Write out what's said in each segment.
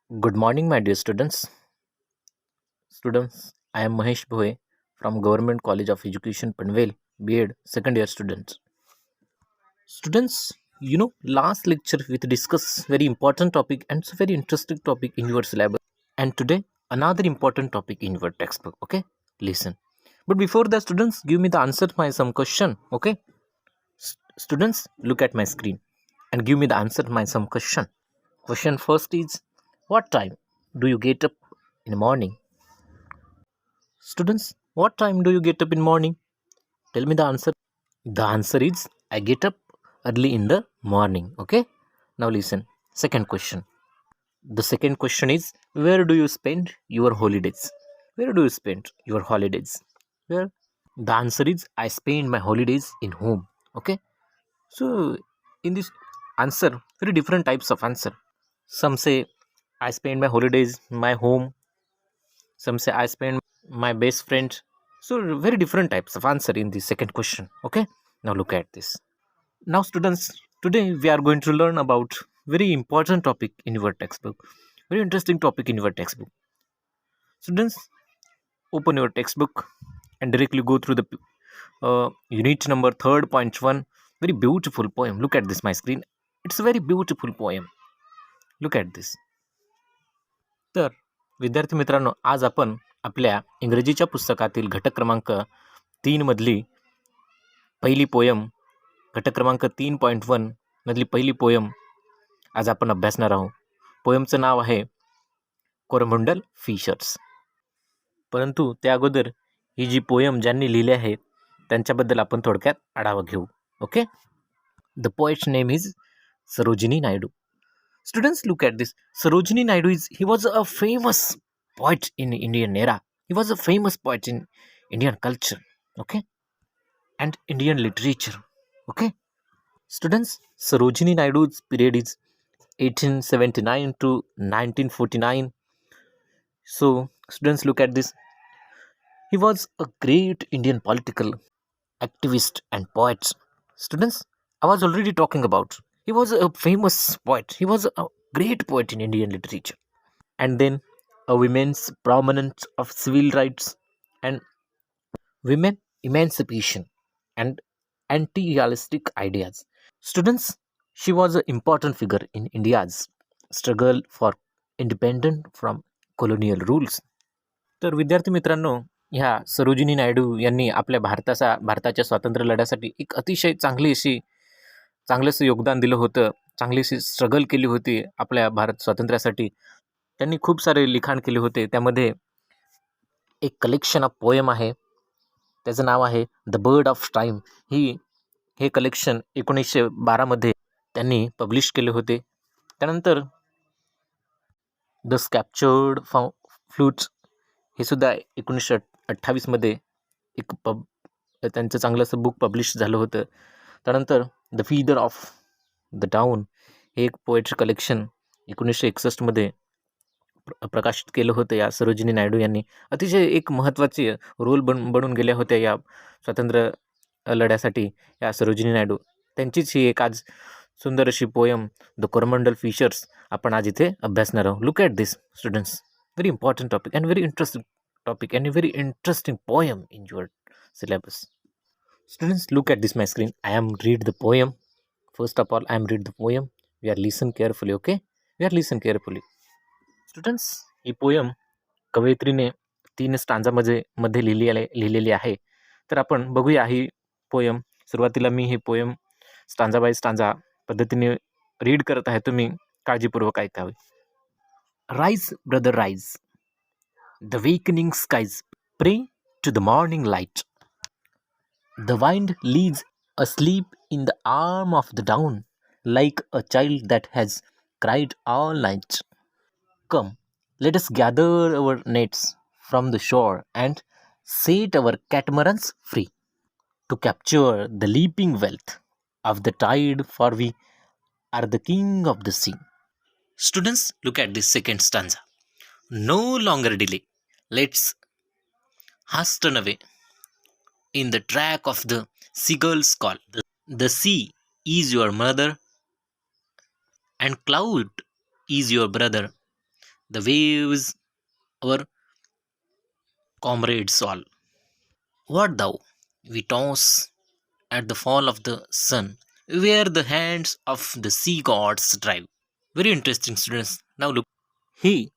Good morning, my dear students. I am Mahesh Bhoe from Government College of Education, Panvel, B.Ed, second year students. Students, last lecture we discuss very important topic and it's a very interesting topic in your syllabus. And today, another important topic in your textbook. Okay, listen. But before that, students, give me the answer to my some question. Okay, students, look at my screen and give me the answer to my some question. Question first is, what time do you get up in the morning? Students, what time do you get up in morning? Tell me the answer. The answer is I get up early in the morning. Okay. Now listen. Second question. The second question is where do you spend your holidays? Where do you spend your holidays? Where? The answer is I spend my holidays in home. Okay. So in this answer, very different types of answer. Some say I spend my holidays in my home. Some say I spend my best friend. So very different types of answer in the second question. Okay. Now look at this. Now students, today we are going to learn about very important topic in your textbook. Very interesting topic in your textbook. Students, open your textbook and directly go through the unit number 3.1. Very beautiful poem. Look at this my screen. It's a very beautiful poem. Look at this. तर विद्यार्थी मित्रांनो, आज आपण आपल्या इंग्रजीच्या पुस्तकातील घटक क्रमांक 3 मधली पहिली पोयम, घटक क्रमांक 3.1 मधली पहिली पोयम आज आपण अभ्यासणार आहोत. पोयमचं नाव आहे कोरमंडल फिशर्स. परंतु त्या अगोदर ही जी पोयम ज्यांनी लिहिली आहे त्यांच्याबद्दल आपण थोडक्यात आढावा घेऊ. Okay. The poets name is Sarojini Naidu. Students, look at this. Sarojini Naidu he was a famous poet in Indian era. He was a famous poet in Indian culture, okay, and Indian literature, okay. Students, Sarojini Naidu's period is 1879 to 1949. So, students, look at this. He was a great Indian political activist and poet. Students, I was already talking about. He was a famous poet. He was a great poet in Indian literature. And then a women's prominence of civil rights and women emancipation and anti-realistic ideas. Students, she was an important figure in India's struggle for independence from colonial rules. तर विद्यार्थी मित्रांनो, ह्या सरोजिनी नायडू यांनी आपल्या भारताच्या स्वातंत्र्य लढ्यासाठी एक अतिशय चांगलंसं योगदान दिलं होतं. चांगलीशी स्ट्रगल केली होती आपल्या भारत स्वातंत्र्यासाठी. त्यांनी खूप सारे लिखाण केले होते. त्यामध्ये एक कलेक्शन ऑफ पोएम आहे. त्याचं नाव आहे द बर्ड ऑफ टाईम. हे कलेक्शन 1912 मध्ये त्यांनी पब्लिश केले होते. त्यानंतर द स्कॅप्चर्ड फ्लूट्स हे सुद्धा 1928 मध्ये त्यांचं चांगलं असं बुक पब्लिश झालं होतं. त्यानंतर the feather of the town हे एक पोएट्री कलेक्शन 1961 मध्ये प्रकाशित केलं होतं या सरोजिनी नायडू यांनी. अतिशय एक महत्त्वाचे रोल बनून गेल्या होत्या या स्वातंत्र्य लढ्यासाठी या सरोजिनी नायडू. त्यांचीच ही एक आज सुंदर अशी पोयम द कोरमंडल फिशर्स आपण आज इथे अभ्यासणार आहोत. Look at this students. Very important topic and very interesting topic and a very interesting poem in your syllabus. Students, look at this my screen. I am read the poem. First of all, I am read the poem. We are listen carefully, okay? We are listen carefully. Students, ही poem कवयित्रीने 3 मध्ये लिहिलेली आहे. तर आपण बघूया ही poem. सुरुवातीला मी ही poem stanza bye stanza पद्धतीने रीड करत आहे. तुम्ही काळजीपूर्वक ऐकावे. Rise, brother, rise. The wakening skies pray to the morning light. The wind leads asleep in the arm of the dawn, like a child that has cried all night. Come, let us gather our nets from the shore and set our catamarans free to capture the leaping wealth of the tide, for we are the king of the sea. Students, look at this second stanza. No longer delay. Let's hasten away in the track of the seagull's call. The sea is your mother and cloud is your brother. The waves, our comrades all. What thou? We toss at the fall of the sun, where the hands of the sea gods drive. Very interesting, students. Now look. He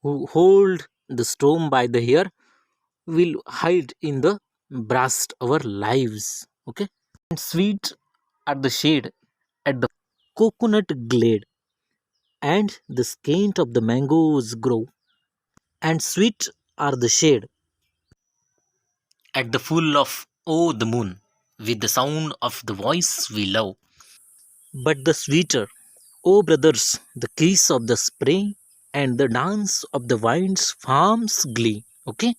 who hold the storm by the hair will hide in the breast our lives. Okay? And sweet are the shade at the coconut glade, and the scent of the mangoes grow. And sweet are the shade at the full of oh the moon, with the sound of the voice we love. But the sweeter, O brothers, the kiss of the spring and the dance of the wind's farm's glee. Okay?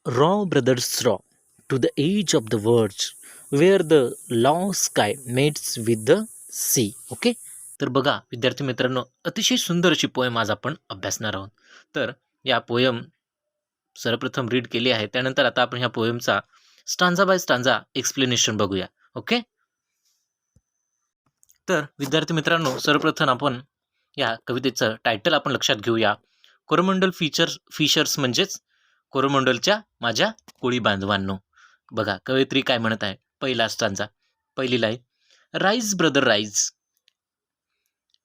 Raw brothers raw to the edge of the verge, where the long sky meets with the sea. Okay, तर बघा विद्यार्थी मित्रांनो, अतिशय सुंदर अशी poem आज आपण अभ्यासणार आहोत. तर या पोयम सर्वप्रथम रीड केली आहे, त्यानंतर आता आपण ह्या पोयमचा स्टांजा बाय स्टांजा एक्सप्लेनेशन बघूया. ओके, तर विद्यार्थी मित्रांनो, सर्वप्रथम आपण या कवितेचं टायटल आपण लक्षात घेऊया. कोरोमंडल फिशर्स म्हणजेच कोरोमंडलच्या माझ्या कोळी बांधवांनो. बघा कवयित्री काय म्हणत आहे. पहिला स्टांजा, पहिली line. Rise brother rise,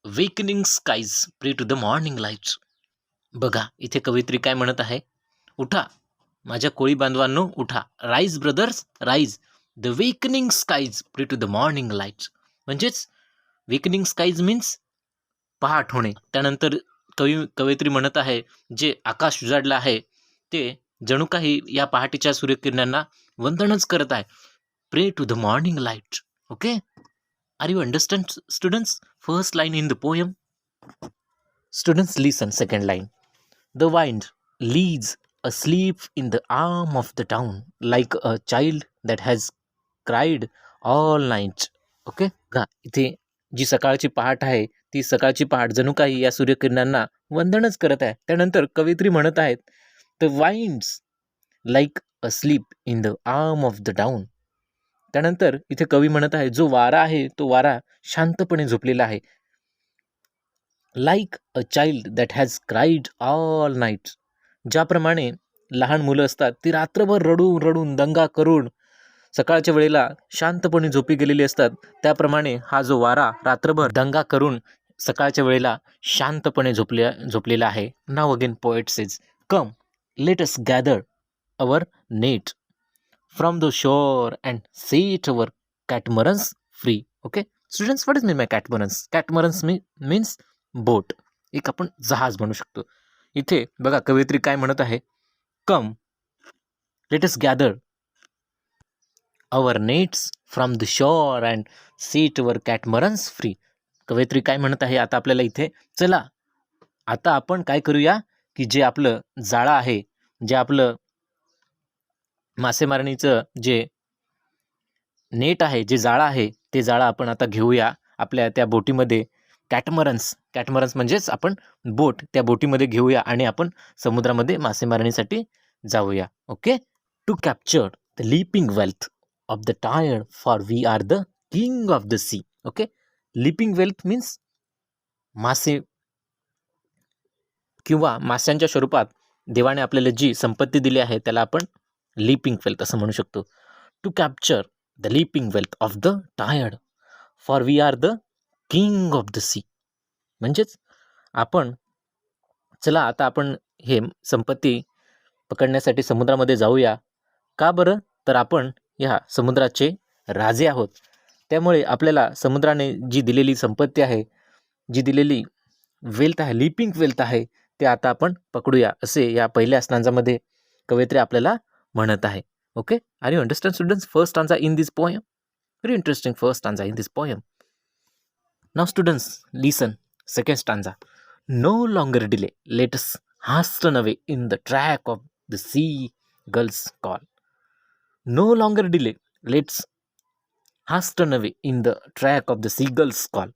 wakening skies pray to the morning light. बघा इथे कवयित्री काय म्हणत आहे. उठा माझ्या कोळी बांधवांनो उठा. Rise brothers rise, the wakening skies pray to the morning light. म्हणजेच वेकनिंग स्काईज मीन्स पहाट होणे. त्यानंतर कवयित्री म्हणत आहे जे आकाश उजाडलं आहे ते जणू काही या पहाटेच्या सूर्यकिरणांना वंदनच करत आहे. Pray to the morning light. Okay, are you understand students? First line in the poem. Students listen second line. The wind lies asleep in the arm of the town like a child that has cried all night. Okay, इथे जी सकाळची पहाट आहे ती सकाळची पहाट जणू काही या सूर्यकिरणांना वंदनच करत आहे. त्यानंतर कवयित्री म्हणत आहेत the winds like a sleep in the arm of the down. त्यानंतर इथे कवी म्हणत आहे जो वारा आहे तो वारा शांतपणे झोपलेला आहे. Like a child that has cried all night. ज्याप्रमाणे लहान मुलं असतात ती रात्रभर रडून रडून दंगा करून सकाळच्या वेळेला शांतपणे झोपी गेलेली असतात, त्याप्रमाणे हा जो वारा रात्रभर दंगा करून सकाळच्या वेळेला शांतपणे झोपलेला आहे. Now again poet says, come let us gather our net from the shore and set our catamarans free. Okay students, what is mean by catamarans? Catamarans means boat, एक आपण जहाज म्हणू शकतो. इथे बघा कवयित्री काय म्हणत आहे. Come let us gather our nets from the shore and seat our catamarans free. कवयित्री काय म्हणत आहे आता आपल्याला इथे, चला आता आपण काय करूया की जे आपलं जाळं आहे, जे आपलं मासेमारणीचं जे नेट आहे, जे जाळं आहे ते जाळं आपण आता घेऊया आपल्या त्या बोटीमध्ये. कॅटमरन्स म्हणजेच आपण बोट, त्या बोटीमध्ये घेऊया आणि आपण समुद्रामध्ये मासेमारणीसाठी जाऊया. Okay, to capture the leaping wealth of the टायर्ड for we are the king of the sea. Okay, leaping wealth means मासे किंवा मास्यांच्या स्वरूपात देवाने आपल्याला जी संपत्ती दिली आहे त्याला आपण लीपिंग वेल्थ असं म्हणू शकतो. To capture the leaping wealth of the टायर्ड for we are the king of the sea. म्हणजेच आपण चला आता आपण हे संपत्ती पकडण्यासाठी समुद्रामध्ये जाऊया. का बरं? तर आपण ह्या समुद्राचे राजे आहोत. त्यामुळे आपल्याला समुद्राने जी दिलेली संपत्ती आहे, जी दिलेली वेल्थ आहे, लिपिंग वेल्थ आहे, ते आता आपण पकडूया, असे या पहिल्या स्टांजामध्ये कवयित्री आपल्याला म्हणत आहे. Okay, are you understand students? First stanza in this poem. Very interesting first stanza in this poem. Now students listen second stanza. No longer delay, let us hasten away in the track of the seagull's call. No longer delay, let's hasten away in the track of the seagull's call.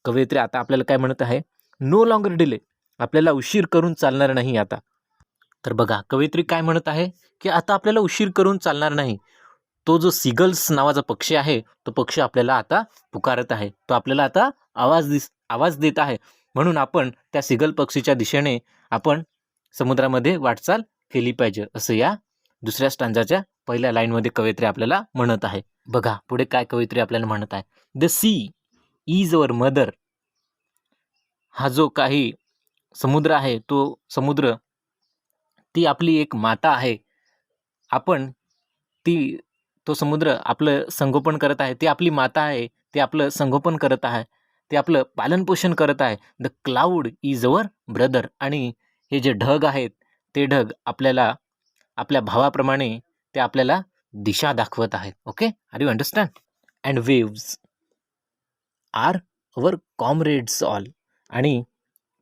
कवयित्री आता आपल्याला काय म्हणत आहे. No longer delay, आपल्याला उशीर करून चालणार नाही आता. तर बघा कवयित्री काय म्हणत आहे की आता आपल्याला उशीर करून चालणार नाही. तो जो सीगल्स नावाचा पक्षी आहे तो पक्षी आपल्याला आता पुकारत आहे, तो आपल्याला आता आवाज देत आहे. म्हणून आपण त्या सीगल पक्षीच्या दिशेने आपण समुद्रामध्ये वाटचाल केली पाहिजे, असं या दुसऱ्या स्टांजाच्या पहिल्या लाईनमध्ये कवयित्री आपल्याला म्हणत आहे. बघा पुढे काय कवयित्री आपल्याला म्हणत आहे. The sea is our mother. हा जो काही समुद्र आहे, तो समुद्र ती आपली एक माता आहे. आपण तो समुद्र आपलं संगोपन करत आहे. ती आपली माता आहे. ते आपलं संगोपन करत आहे. ते आपलं पालनपोषण करत आहे. The cloud is our brother. आणि हे जे ढग आहेत, ते ढग आपल्याला आपल्या भावाप्रमाणे ते आपल्याला दिशा दाखवत आहेत. Okay, are you understand? And waves are our comrades all. आणि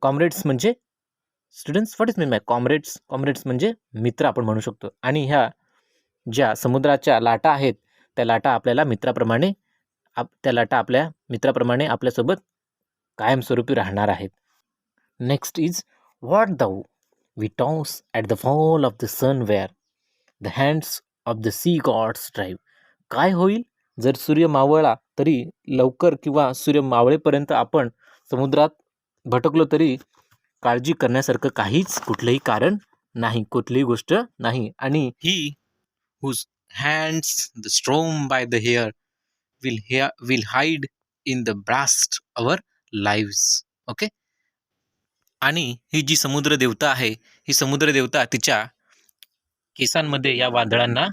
कॉम्रेड्स म्हणजे students, what is mean by comrades? Comrades म्हणजे मित्र आपण म्हणू शकतो. आणि ह्या ज्या समुद्राच्या लाटा आहेत, त्या लाटा आपल्याला मित्राप्रमाणे आपल्या मित्राप्रमाणे आपल्यासोबत कायमस्वरूपी राहणार आहेत. Next is what though we toss at the fall of the sun where the hands of the sea gods drive. काय होईल जर सूर्य मावळला तरी लवकर किंवा सूर्य मावळेपर्यंत आपण समुद्रात भटकलो तरी काळजी करण्यासारखं कुठलंही कारण नाही, कुठलीही गोष्ट नाही. आणि ही whose hands the storm by the hair will hide in the blast our lives. Okay. आणि ही जी समुद्र देवता आहे, ही समुद्र देवता तिच्या केसांमध्ये या वादळांना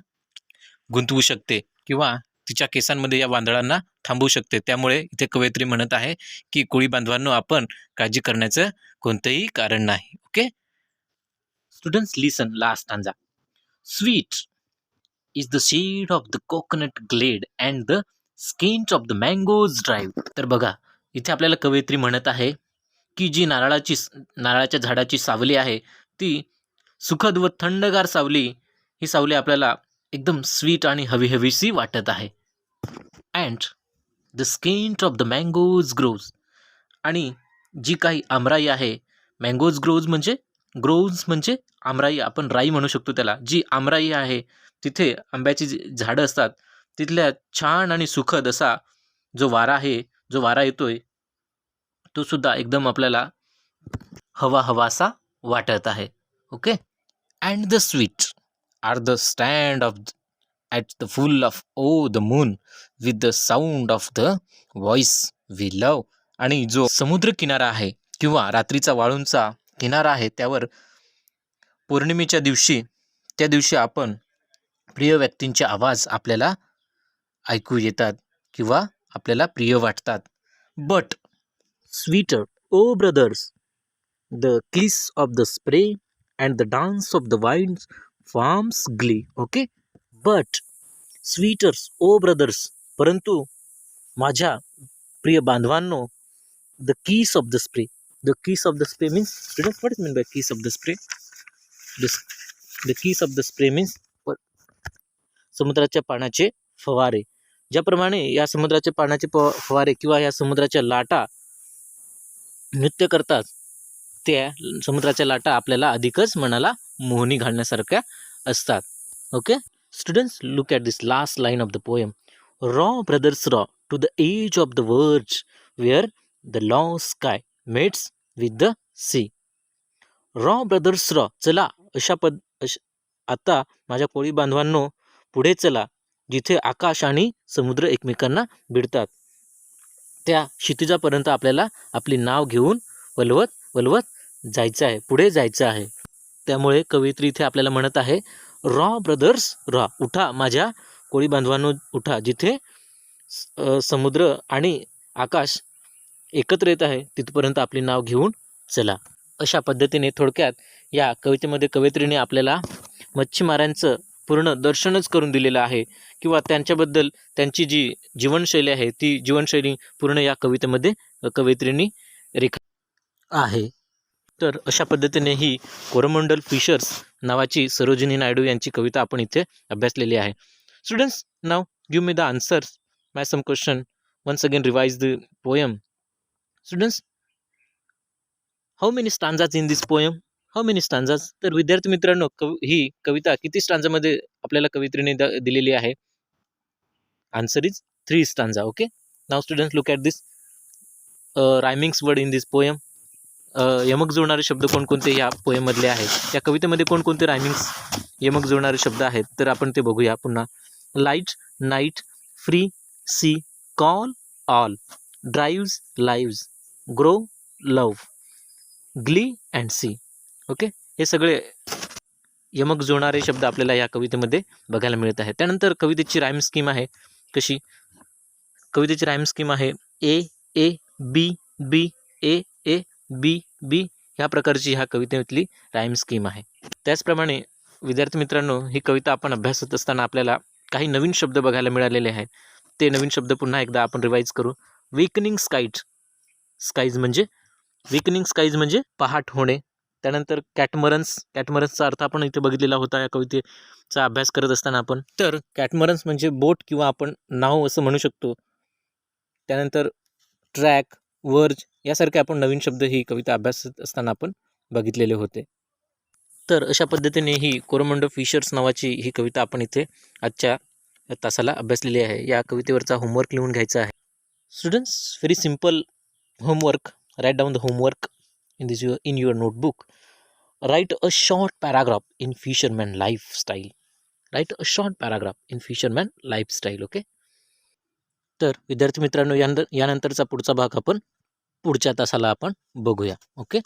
गुंतवू शकते किंवा तिच्या केसांमध्ये या वादळांना थांबवू शकते. त्यामुळे इथे कवयित्री म्हणत आहे की कोळी बांधवांनो, आपण काळजी करण्याचं कोणतंही कारण नाही. Okay students, listen last stanza. Sweet is the shade of the coconut glade and the skint of the mangoes drive. तर बघा इथे आपल्याला कवयित्री म्हणत आहे की जी नारळाच्या झाडाची सावली आहे, ती सुखद व थंडगार सावली, ही सावली आपल्याला एकदम स्वीट आणि हवीहवीशी वाटत आहे. And the scent of the mangoes grows. आणि जी काही आमराई आहे, मँगोज ग्रोज म्हणजे आमराई, आपण राई म्हणू शकतो त्याला. जी आमराई आहे, तिथे आंब्याची झाडं असतात, तिथल्या छान आणि सुखद असा जो वारा येतोय, तो सुद्धा एकदम आपल्याला हवासा वाटत आहे. Okay. And the sweet are the stand of at the full of the moon with the sound of the voice we love. आणि जो समुद्र किनारा आहे किंवा रात्रीचा वाळूंचा किनारा आहे, त्यावर पौर्णिमेच्या दिवशी, त्या दिवशी आपण प्रिय व्यक्तींचे आवाज आपल्याला ऐकू येतात किंवा आपल्याला प्रिय वाटतात. But sweeter O brothers the kiss of the spray and the dance of the wild foam's glee. Okay. But sweeters O brothers, परंतु माझ्या प्रिय बांधवांनो, the kiss of the spray. The kiss of the spray means, students, what is mean by kiss of the spray? The kiss of the spray means समुद्राच्या पाण्याचे फवारे. ज्याप्रमाणे या समुद्राच्या पाण्याचे फवारे किंवा या समुद्राच्या लाटा नृत्य करतात, त्या समुद्राच्या लाटा आपल्याला अधिकच मनाला मोहनी घालण्यासारख्या असतात. Okay students, look at this last line of the poem. Row brothers row to the edge of the verge where the low sky mates with the sea. Row brothers row, चला आता माझ्या कोळी बांधवांनो, पुढे चला, जिथे आकाश आणि समुद्र एकमेकांना भिडतात, त्या क्षितिजापर्यंत आपल्याला आपली नाव घेऊन वलवत जायचं आहे, पुढे जायचं आहे. त्यामुळे कवयित्री इथे आपल्याला म्हणत आहे, रॉ ब्रदर्स रॉ, उठा माझ्या कोळी बांधवांनो, उठा, जिथे समुद्र आणि आकाश एकत्र येत आहे, तिथपर्यंत आपली नाव घेऊन चला. अशा पद्धतीने थोडक्यात या कवितेमध्ये कवयित्रीने आपल्याला मच्छीमारांचं पूर्ण दर्शनच करून दिलेलं आहे किंवा त्यांच्याबद्दल त्यांची जी जीवनशैली आहे, ती जीवनशैली पूर्ण या कवितेमध्ये कवयित्रीने आहे. तर अशा पद्धतीने ही कोरोमंडल फिशर्स नावाची सरोजिनी नायडू यांची कविता आपण इथे अभ्यासलेली आहे. Students, now give me the answers by some question. Once again revise the poem. Students, how many stanzas in this poem? How many stanzas? तर विद्यार्थी मित्रांनो, ही कविता किती स्टांजामध्ये आपल्याला कवयित्रीने दिलेली आहे? Answer is 3 stanza. Okay. Now students, look at this rhymings word in this poem. यमक जोडणारे शब्द कोणकोणते या पोएममधले आहेत, या कवितेमध्ये कोणकोणते रायमिंग्स यमक जोडणारे शब्द आहेत, तर आपण ते बघूया पुन्हा. Light, night, free, sea, call, all, drives, lives, grow, love, glee and sea. Okay, हे सगळे यमक जोडणारे शब्द आपल्याला या कवितेमध्ये बघायला मिळत आहेत. त्यानंतर कवितेची राईम स्कीम आहे. कशी कवितेची राईम स्कीम आहे, ए A B B A A B बी, ह्या प्रकारची ह्या कवितेतली राईम स्कीम आहे. त्याचप्रमाणे विद्यार्थी मित्रांनो, ही कविता आपण अभ्यासत असताना आपल्याला काही नवीन शब्द बघायला मिळालेले आहेत. ते नवीन शब्द पुन्हा एकदा आपण रिवाईज करू. वेकनिंग स्काईज, स्काईज म्हणजे वेकनिंग स्काईज म्हणजे पहाट होणे. त्यानंतर कॅटमरन्स, कॅटमरन्सचा अर्थ आपण इथे बघितलेला होता या कवितेचा अभ्यास करत असताना आपण. तर कॅटमरन्स म्हणजे बोट किंवा आपण नाव असं म्हणू शकतो. त्यानंतर ट्रॅक, वर्ज यासारखे आपण नवीन शब्द ही कविता अभ्यासत असताना आपण बघितलेले होते. तर अशा पद्धतीने ही कोरमंडो फिशर्स नावाची ही कविता आपण इथे आजच्या तासाला अभ्यासलेली आहे. या कवितेवरचा होमवर्क लिहून घ्यायचा आहे. Students, very simple homework. Write down the homework in your notebook. Write a short paragraph in fisherman lifestyle. Write a short paragraph in fisherman lifestyle. Okay. तर विद्यार्थी मित्रांनो, यानंतरचा पुढचा भाग आपण पुढच्या तासाला आपण बघूया. ओके.